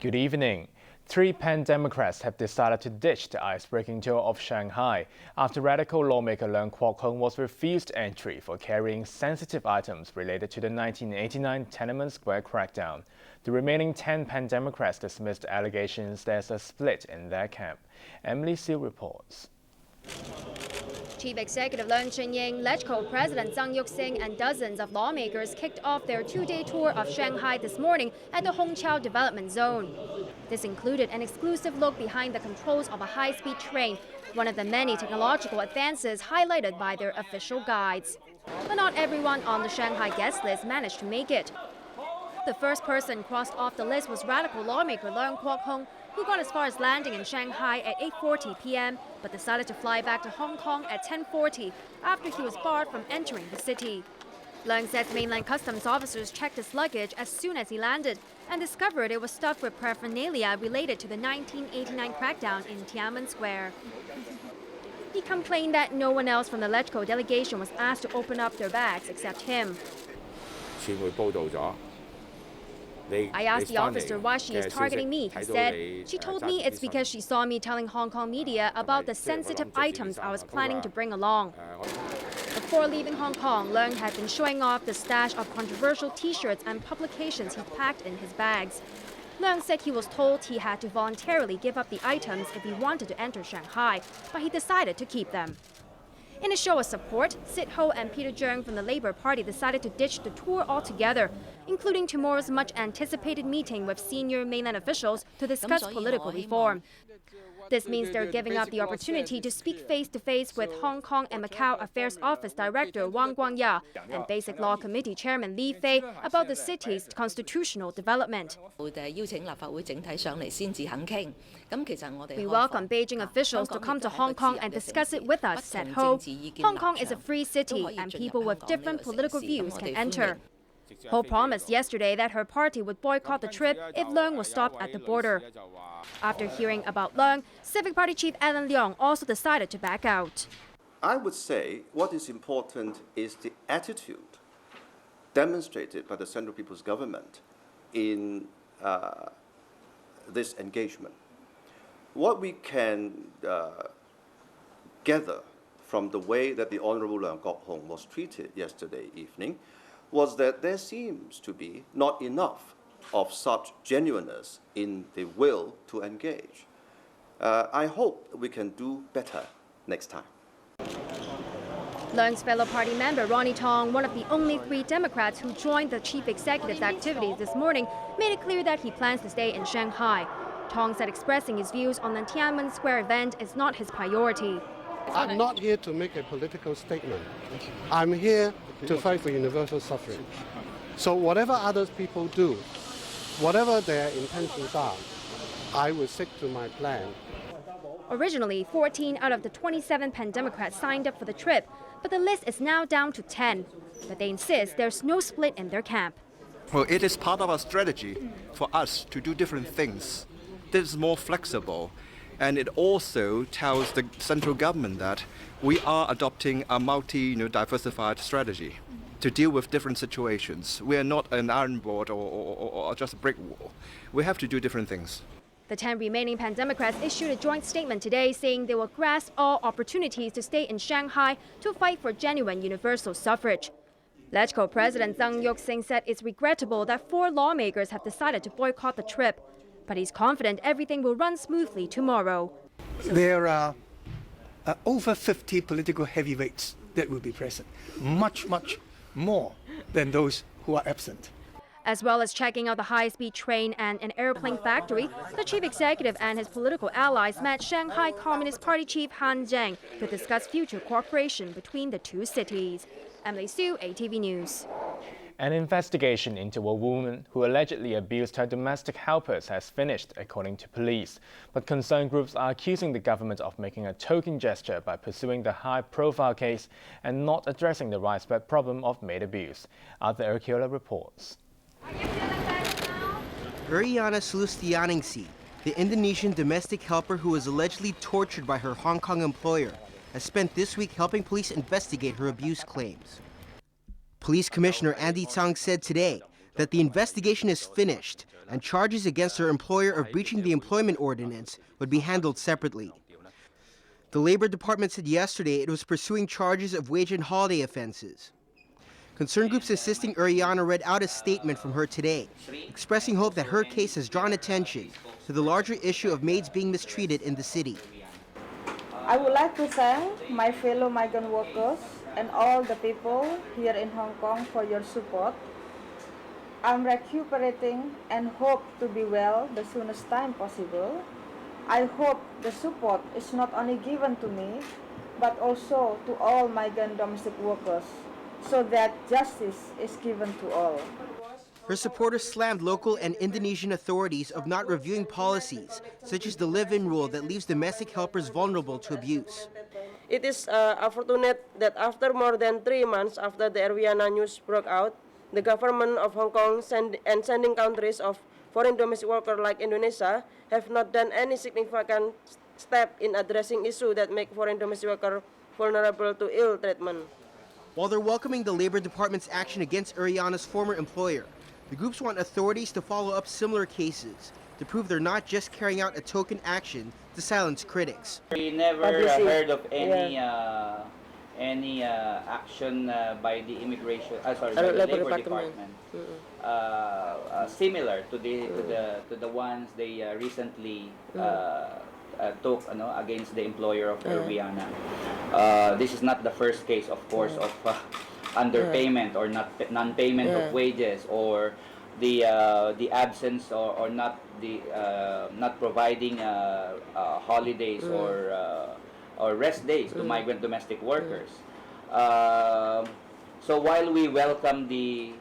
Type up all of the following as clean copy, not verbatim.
Good evening. 3 Pan Democrats have decided to ditch the ice-breaking tour of Shanghai after radical lawmaker Leung was refused entry for carrying sensitive items related to the 1989 Tiananmen Square crackdown. The remaining 10 Pan Democrats dismissed allegations there's a split in their camp. Emily Siu reports. Chief Executive Yeung, LegCo President Yeung and dozens of lawmakers kicked off their 2-day tour of Shanghai this morning at the Hongqiao Development Zone. This included an exclusive look behind the controls of a high-speed train, one of the many technological advances highlighted by their official guides. But not everyone on the Shanghai guest list managed to make it. The first person crossed off the list was radical lawmaker Leung, who got as far as landing in Shanghai at 8:40 p.m. but decided to fly back to Hong Kong at 10:40 after he was barred from entering the city. Leung said mainland customs officers checked his luggage as soon as he landed and discovered it was stuffed with paraphernalia related to the 1989 crackdown in Tiananmen Square. He complained that no one else from the LegCo delegation was asked to open up their bags except him. I asked the officer why she is targeting me, he said. She told me it's because she saw me telling Hong Kong media about the sensitive items I was planning to bring along. Before leaving Hong Kong, Leung had been showing off the stash of controversial T-shirts and publications he packed in his bags. Leung said he was told he had to voluntarily give up the items if he wanted to enter Shanghai, but he decided to keep them. In a show of support, Sid Ho and Peter Yeung from the Labour Party decided to ditch the tour altogether, including tomorrow's much-anticipated meeting with senior mainland officials to discuss political reform. This means they're giving up the opportunity to speak face-to-face with Hong Kong and Macau Affairs Office Director Wang Guangya and Basic Law Committee Chairman Li Fei about the city's constitutional development. We welcome Beijing officials to come to Hong Kong and discuss it with us, said Ho. Hong Kong is a free city and people with different political views can enter. Ho promised yesterday that her party would boycott the trip if Leung was stopped at the border. After hearing about Leung, Civic Party Chief Alan Leong also decided to back out. I would say what is important is the attitude demonstrated by the Central People's Government in this engagement. What we can gather from the way that the Honourable Leung Kok-hong was treated yesterday evening was that there seems to be not enough of such genuineness in the will to engage. I hope we can do better next time. Leung's fellow party member Ronnie Tong, one of the only 3 Democrats who joined the chief executive's activities this morning, made it clear that he plans to stay in Shanghai. Tong said expressing his views on the Tiananmen Square event is not his priority. I'm not here to make a political statement. I'm here to fight for universal suffrage. So whatever other people do, whatever their intentions are, I will stick to my plan. Originally, 14 out of the 27 Pan Democrats signed up for the trip, but the list is now down to 10. But they insist there's no split in their camp. Well, it is part of our strategy for us to do different things. This is more flexible. And it also tells the central government that we are adopting a diversified strategy to deal with different situations. We are not an iron board or just a brick wall. We have to do different things. The 10 remaining Pan Democrats issued a joint statement today saying they will grasp all opportunities to stay in Shanghai to fight for genuine universal suffrage. LegCo President Yeung said it's regrettable that 4 lawmakers have decided to boycott the trip, but he's confident everything will run smoothly tomorrow. There are over 50 political heavyweights that will be present, much more than those who are absent. As well as checking out the high-speed train and an airplane factory, the chief executive and his political allies met Shanghai Communist Party chief Han Zheng to discuss future cooperation between the 2 cities. Emily Siu, ATV News. An investigation into a woman who allegedly abused her domestic helpers has finished, according to police. But concerned groups are accusing the government of making a token gesture by pursuing the high-profile case and not addressing the widespread problem of maid abuse. Arthur Erciola reports. Uriana Sulustianingsi, the Indonesian domestic helper who was allegedly tortured by her Hong Kong employer, has spent this week helping police investigate her abuse claims. Police Commissioner Andy Tsang said today that the investigation is finished and charges against her employer of breaching the employment ordinance would be handled separately. The Labor Department said yesterday it was pursuing charges of wage and holiday offenses. Concerned groups assisting Ariana read out a statement from her today, expressing hope that her case has drawn attention to the larger issue of maids being mistreated in the city. I would like to thank my fellow migrant workers and all the people here in Hong Kong for your support. I'm recuperating and hope to be well the soonest time possible. I hope the support is not only given to me, but also to all migrant domestic workers, so that justice is given to all. Her supporters slammed local and Indonesian authorities of not reviewing policies, such as the live-in rule that leaves domestic helpers vulnerable to abuse. It is unfortunate that after more than 3 months after the Ariana news broke out, the government of Hong Kong and sending countries of foreign domestic workers like Indonesia have not done any significant step in addressing issues that make foreign domestic workers vulnerable to ill treatment. While they're welcoming the Labor Department's action against Ariana's former employer, the groups want authorities to follow up similar cases to prove they're not just carrying out a token action to silence critics. We never heard of any action by the Labor Department similar to the ones they recently took against the employer of Ariana. This is not the first case, of course, of underpayment or non-payment of wages, or the absence or not providing holidays or rest days to migrant domestic workers. So while we welcome the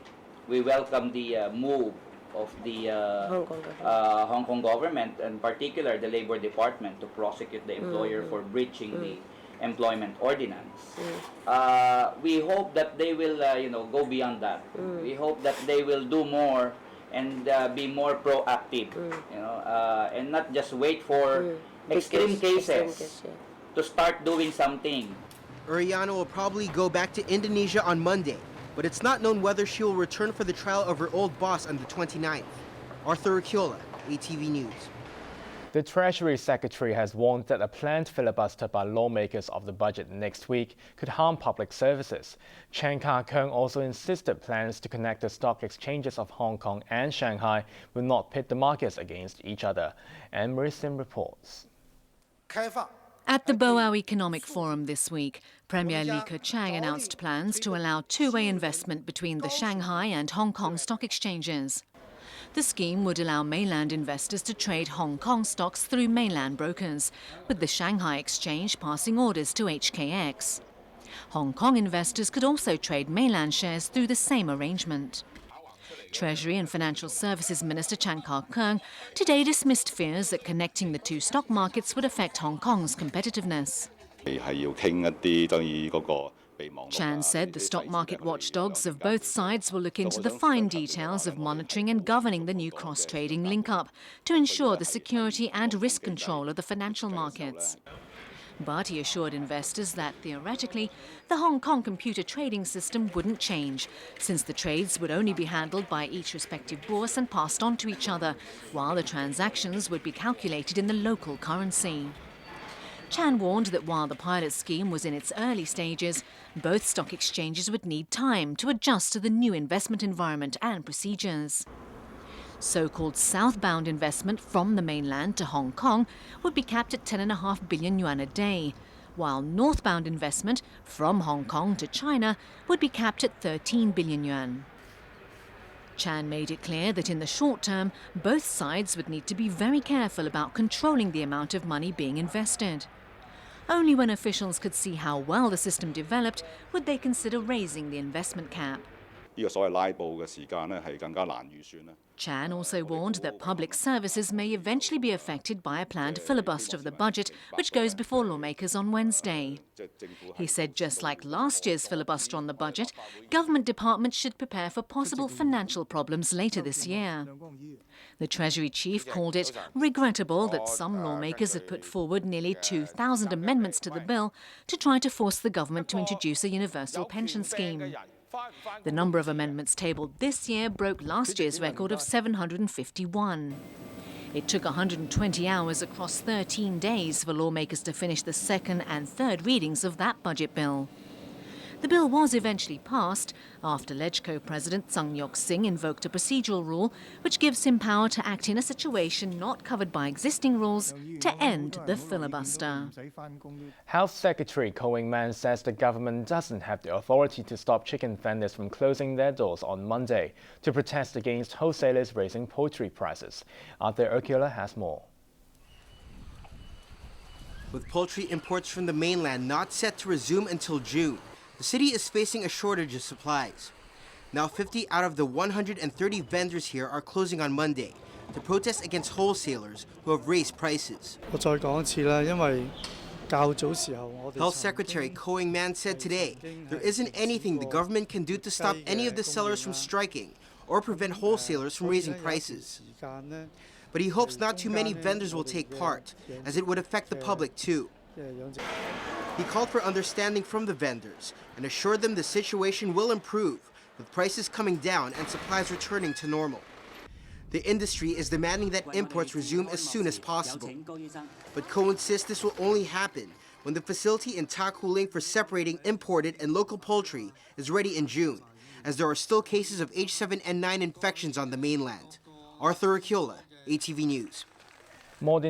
move of the Hong Kong government, in particular the Labor Department, to prosecute the employer for breaching the employment ordinance, we hope that they will go beyond that. We hope that they will do more and be more proactive, and not just wait for extreme cases to start doing something. Ariana will probably go back to Indonesia on Monday, but it's not known whether she will return for the trial of her old boss on the 29th. Arthur Urquiola, ATV News. The Treasury Secretary has warned that a planned filibuster by lawmakers of the budget next week could harm public services. Chan Kar-keung also insisted plans to connect the stock exchanges of Hong Kong and Shanghai will not pit the markets against each other. And Marie Sim reports. At the Boao Economic Forum this week, Premier Li Keqiang announced plans to allow two-way investment between the Shanghai and Hong Kong stock exchanges. The scheme would allow mainland investors to trade Hong Kong stocks through mainland brokers, with the Shanghai exchange passing orders to HKX. Hong Kong investors could also trade mainland shares through the same arrangement. Treasury and Financial Services Minister Chan Kar-keung today dismissed fears that connecting the two stock markets would affect Hong Kong's competitiveness. Chan said the stock market watchdogs of both sides will look into the fine details of monitoring and governing the new cross-trading link-up to ensure the security and risk control of the financial markets. But he assured investors that, theoretically, the Hong Kong computer trading system wouldn't change, since the trades would only be handled by each respective bourse and passed on to each other, while the transactions would be calculated in the local currency. Chan warned that while the pilot scheme was in its early stages, both stock exchanges would need time to adjust to the new investment environment and procedures. So-called southbound investment from the mainland to Hong Kong would be capped at 10.5 billion yuan a day, while northbound investment from Hong Kong to China would be capped at 13 billion yuan. Chan made it clear that in the short term, both sides would need to be very careful about controlling the amount of money being invested. Only when officials could see how well the system developed would they consider raising the investment cap. Chan also warned that public services may eventually be affected by a planned filibuster of the budget, which goes before lawmakers on Wednesday. He said just like last year's filibuster on the budget, government departments should prepare for possible financial problems later this year. The Treasury chief called it regrettable that some lawmakers had put forward nearly 2,000 amendments to the bill to try to force the government to introduce a universal pension scheme. The number of amendments tabled this year broke last year's record of 751. It took 120 hours across 13 days for lawmakers to finish the second and third readings of that budget bill. The bill was eventually passed after LegCo President Yeung invoked a procedural rule which gives him power to act in a situation not covered by existing rules to end the filibuster. Health Secretary Yeung says the government doesn't have the authority to stop chicken vendors from closing their doors on Monday to protest against wholesalers raising poultry prices. ATV has more. With poultry imports from the mainland not set to resume until June, the city is facing a shortage of supplies. Now 50 out of the 130 vendors here are closing on Monday to protest against wholesalers who have raised prices. Health Secretary Yeung said today there isn't anything the government can do to stop any of the sellers from striking or prevent wholesalers from raising prices. But he hopes not too many vendors will take part, as it would affect the public too. He called for understanding from the vendors and assured them the situation will improve, with prices coming down and supplies returning to normal. The industry is demanding that imports resume as soon as possible. But Yeung insists this will only happen when the facility in Ta Koo-ling for separating imported and local poultry is ready in June, as there are still cases of H7N9 infections on the mainland. Arthur Akiola, ATV News. More than